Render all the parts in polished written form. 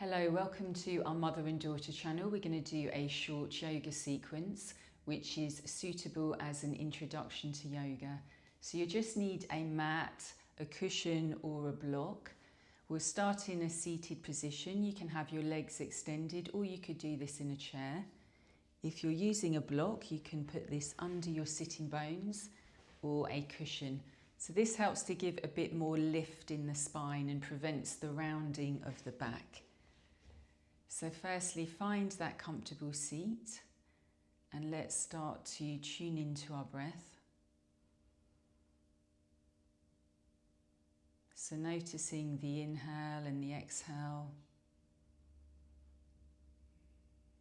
Hello, welcome to our mother and daughter channel. We're going to do a short yoga sequence which is suitable as an introduction to yoga. So you just need a mat, a cushion or a block. We'll start in a seated position. You can have your legs extended or you could do this in a chair. If you're using a block, you can put this under your sitting bones or a cushion. So this helps to give a bit more lift in the spine and prevents the rounding of the back. So firstly, find that comfortable seat and let's start to tune into our breath. So noticing the inhale and the exhale.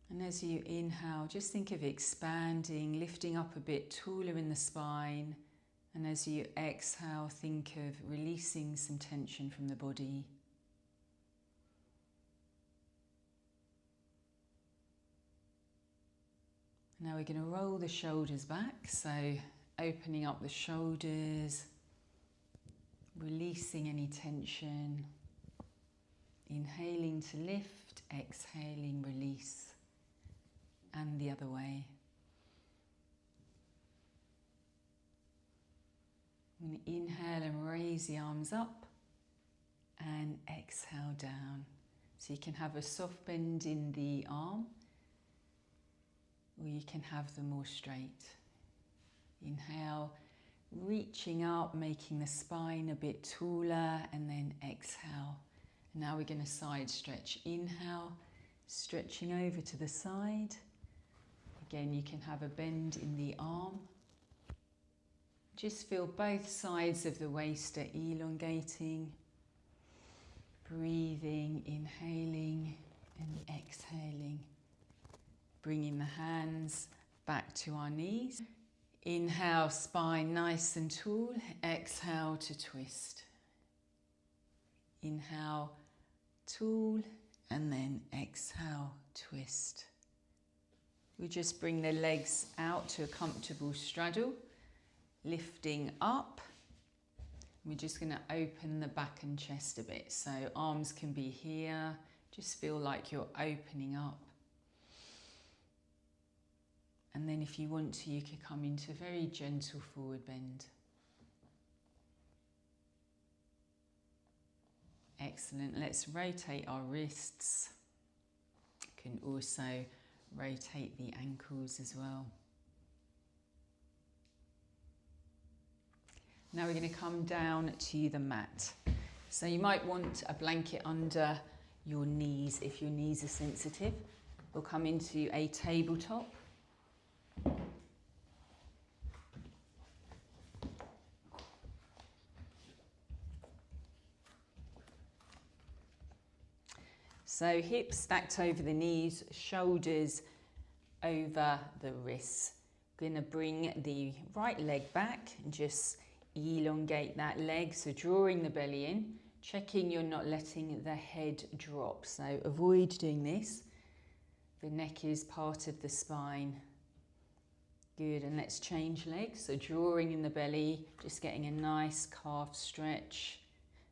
And as you inhale, just think of expanding, lifting up a bit taller in the spine. And as you exhale, think of releasing some tension from the body. Now we're going to roll the shoulders back, so opening up the shoulders, releasing any tension, inhaling to lift, exhaling, release, and the other way. I'm going to inhale and raise the arms up and exhale down. So you can have a soft bend in the arm, or you can have them more straight. Inhale, reaching up, making the spine a bit taller, and then exhale. And now we're going to side stretch. Inhale, stretching over to the side. Again, you can have a bend in the arm. Just feel both sides of the waist are elongating. Breathing, inhaling and exhaling. Bringing the hands back to our knees. Inhale, spine nice and tall. Exhale to twist. Inhale, tall, and then exhale, twist. We just bring the legs out to a comfortable straddle, lifting up. We're just going to open the back and chest a bit. So arms can be here. Just feel like you're opening up. And then if you want to, you could come into a very gentle forward bend. Excellent. Let's rotate our wrists. You can also rotate the ankles as well. Now we're going to come down to the mat. So you might want a blanket under your knees if your knees are sensitive. We'll come into a tabletop. So hips stacked over the knees, shoulders over the wrists. We're going to bring the right leg back and just elongate that leg. So drawing the belly in, checking you're not letting the head drop. So avoid doing this. The neck is part of the spine. Good, and let's change legs. So drawing in the belly, just getting a nice calf stretch.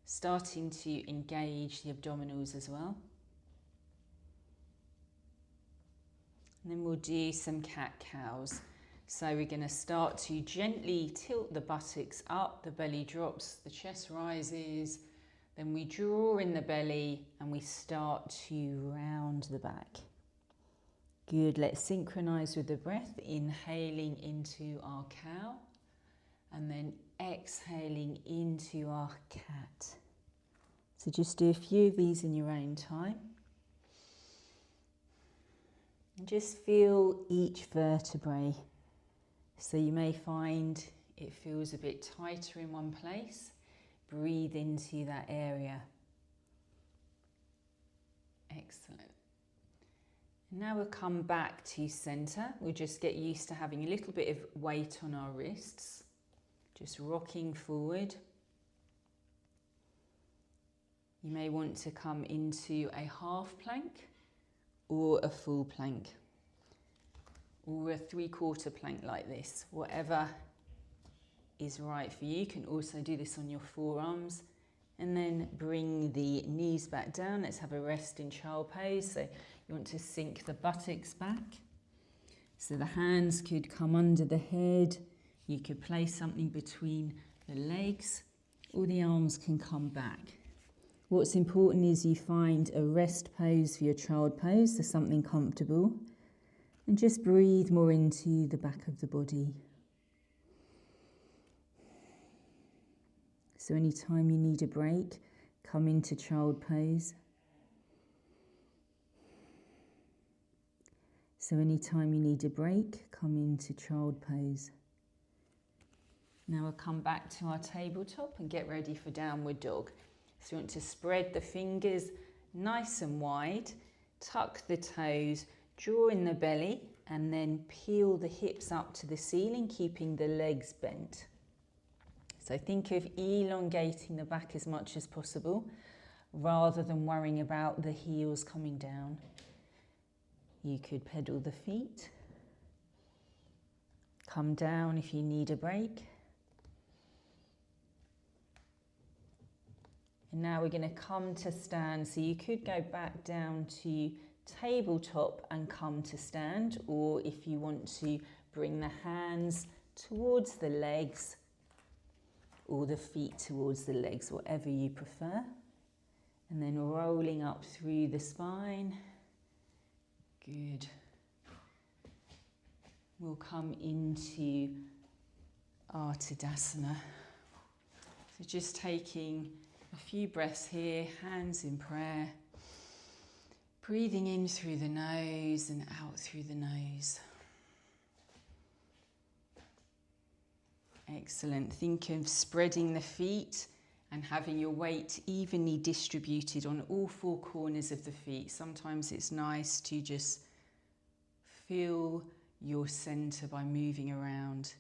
Starting to engage the abdominals as well. And then we'll do some cat-cows. So we're going to start to gently tilt the buttocks up, the belly drops, the chest rises. Then we draw in the belly and we start to round the back. Good, let's synchronize with the breath, inhaling into our cow and then exhaling into our cat. So just do a few of these in your own time. And just feel each vertebrae. So you may find it feels a bit tighter in one place. Breathe into that area. Excellent. Now we'll come back to center. We'll just get used to having a little bit of weight on our wrists. Just rocking forward. You may want to come into a half plank or a full plank or a 3/4 plank like this. Whatever is right for you. You can also do this on your forearms And then bring the knees back down. Let's have a rest in child pose. So you want to sink the buttocks back. So the hands could come under the head. You could place something between the legs, or the arms can come back. What's important is you find a rest pose for your child pose, so something comfortable. And just breathe more into the back of the body. So anytime you need a break, come into child pose. So anytime you need a break, come into child pose. Now we'll come back to our tabletop and get ready for downward dog. So you want to spread the fingers nice and wide, tuck the toes, draw in the belly, and then peel the hips up to the ceiling, keeping the legs bent. So think of elongating the back as much as possible, rather than worrying about the heels coming down. You could pedal the feet, come down if you need a break. And now we're going to come to stand. So you could go back down to tabletop and come to stand, or if you want to bring the hands towards the legs or the feet towards the legs, whatever you prefer. And then rolling up through the spine. Good. We'll come into our Tadasana. So just taking a few breaths here, hands in prayer. Breathing in through the nose and out through the nose. Excellent. Think of spreading the feet and having your weight evenly distributed on all four corners of the feet. Sometimes it's nice to just feel your center by moving around.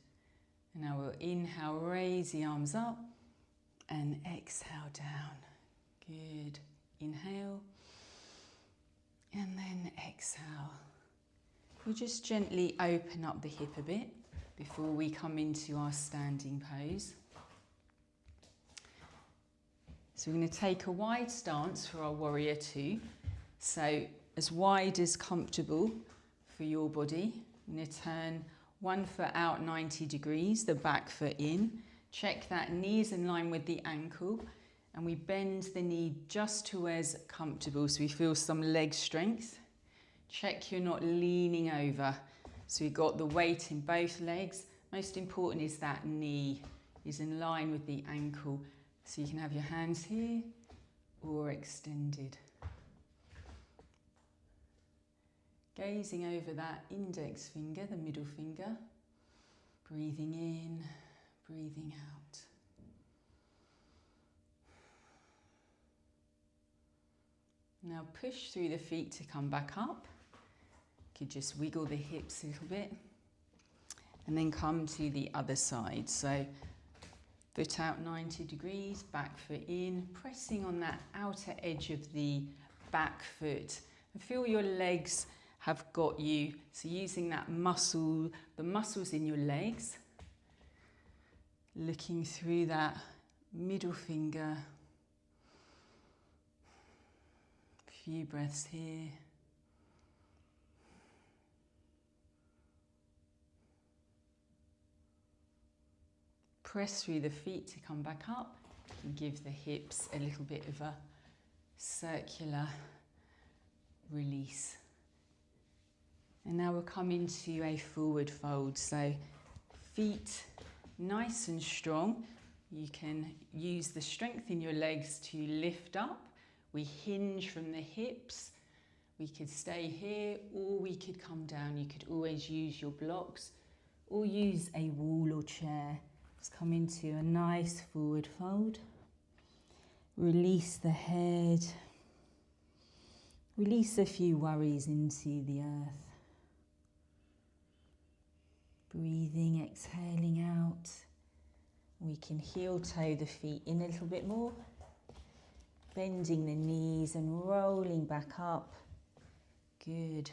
And now we'll inhale, raise the arms up, and exhale down. Good. Inhale, and then exhale. We'll just gently open up the hip a bit before we come into our standing pose. So we're going to take a wide stance for our warrior two. So as wide as comfortable for your body. I'm going to turn one foot out 90 degrees, the back foot in. Check that knees in line with the ankle, and we bend the knee just to where's comfortable, so we feel some leg strength. Check you're not leaning over. So we've got the weight in both legs. Most important is that knee is in line with the ankle. So you can have your hands here or extended. Gazing over that index finger, the middle finger. Breathing in, breathing out. Now push through the feet to come back up. You could just wiggle the hips a little bit. And then come to the other side. So foot out 90 degrees, back foot in, pressing on that outer edge of the back foot. And feel your legs have got you. So using that muscle, the muscles in your legs. Looking through that middle finger. A few breaths here. Press through the feet to come back up and give the hips a little bit of a circular release. And now we'll come into a forward fold. So feet nice and strong. You can use the strength in your legs to lift up. We hinge from the hips. We could stay here or we could come down. You could always use your blocks or use a wall or chair. Let's come into a nice forward fold. Release the head. Release a few worries into the earth. Breathing, exhaling out. We can heel toe the feet in a little bit more. Bending the knees and rolling back up. Good.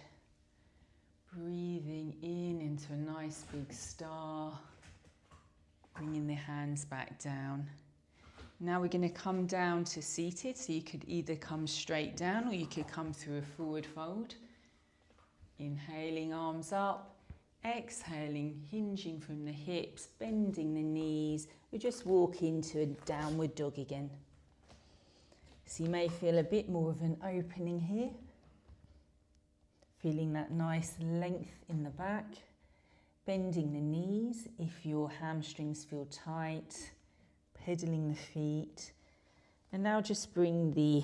Breathing in into a nice big star. Bringing the hands back down. Now we're going to come down to seated, so you could either come straight down or you could come through a forward fold. Inhaling, arms up, exhaling, hinging from the hips, bending the knees. We just walk into a downward dog again. So you may feel a bit more of an opening here, feeling that nice length in the back, bending the knees if your hamstrings feel tight, pedaling the feet. And now just bring the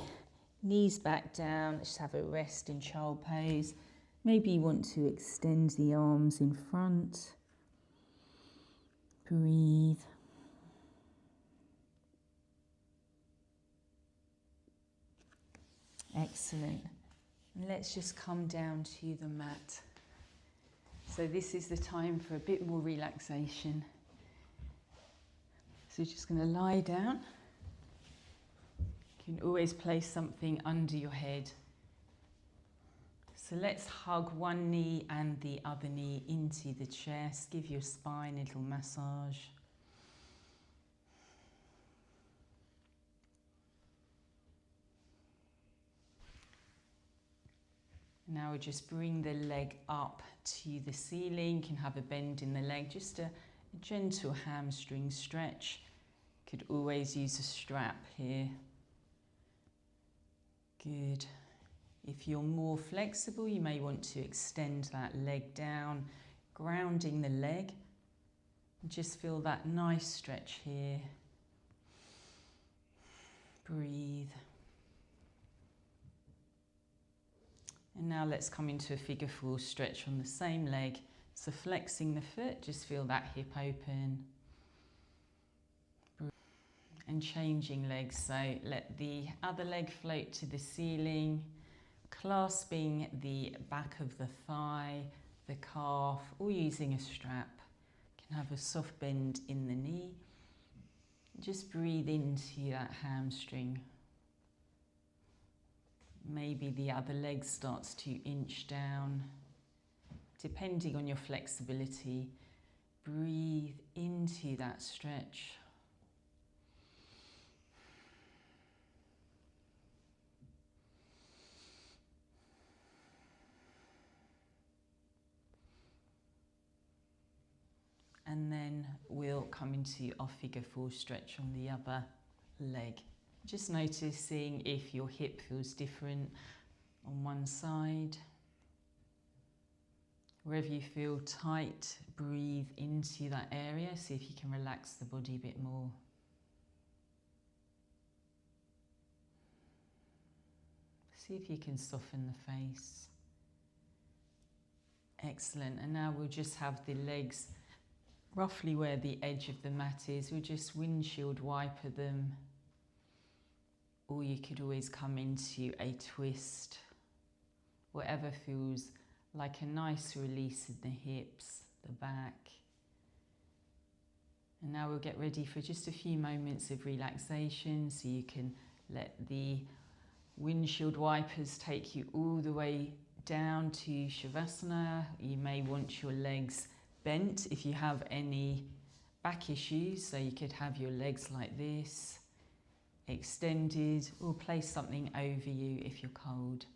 knees back down. Just have a rest in child pose. Maybe you want to extend the arms in front. Breathe. Excellent. And let's just come down to the mat. So this is the time for a bit more relaxation. So you're just going to lie down. You can always place something under your head. So let's hug one knee and the other knee into the chest. Give your spine a little massage. Now we just bring the leg up to the ceiling. You can have a bend in the leg, just a gentle hamstring stretch. Could always use a strap here. Good. If you're more flexible, you may want to extend that leg down, grounding the leg. Just feel that nice stretch here. Breathe. And now let's come into a figure four stretch on the same leg. So flexing the foot, just feel that hip open. And changing legs, so let the other leg float to the ceiling, clasping the back of the thigh, the calf, or using a strap. You can have a soft bend in the knee. Just breathe into that hamstring. Maybe the other leg starts to inch down. Depending on your flexibility, breathe into that stretch. And then we'll come into our figure four stretch on the other leg. Just noticing if your hip feels different on one side. Wherever you feel tight, breathe into that area. See if you can relax the body a bit more. See if you can soften the face. Excellent. And now we'll just have the legs roughly where the edge of the mat is. We'll just windshield wiper them. Or you could always come into a twist. Whatever feels like a nice release in the hips, the back. And now we'll get ready for just a few moments of relaxation, so you can let the windshield wipers take you all the way down to Savasana. You may want your legs bent if you have any back issues, so you could have your legs like this, extended, or place something over you if you're cold.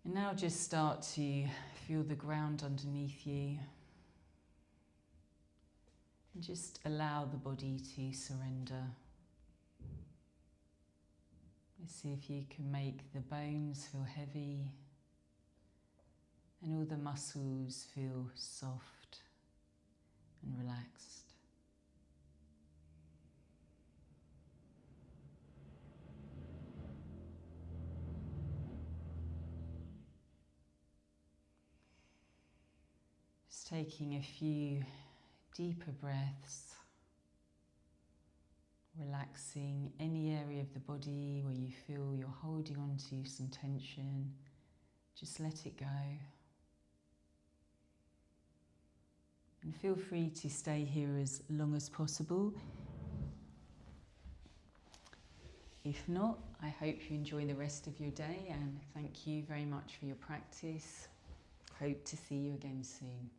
And now just start to feel the ground underneath you. And just allow the body to surrender. Let's see if you can make the bones feel heavy and all the muscles feel soft and relaxed. Just taking a few deeper breaths, relaxing any area of the body where you feel you're holding on to some tension. Just let it go. And feel free to stay here as long as possible. If not, I hope you enjoy the rest of your day, and thank you very much for your practice. Hope to see you again soon.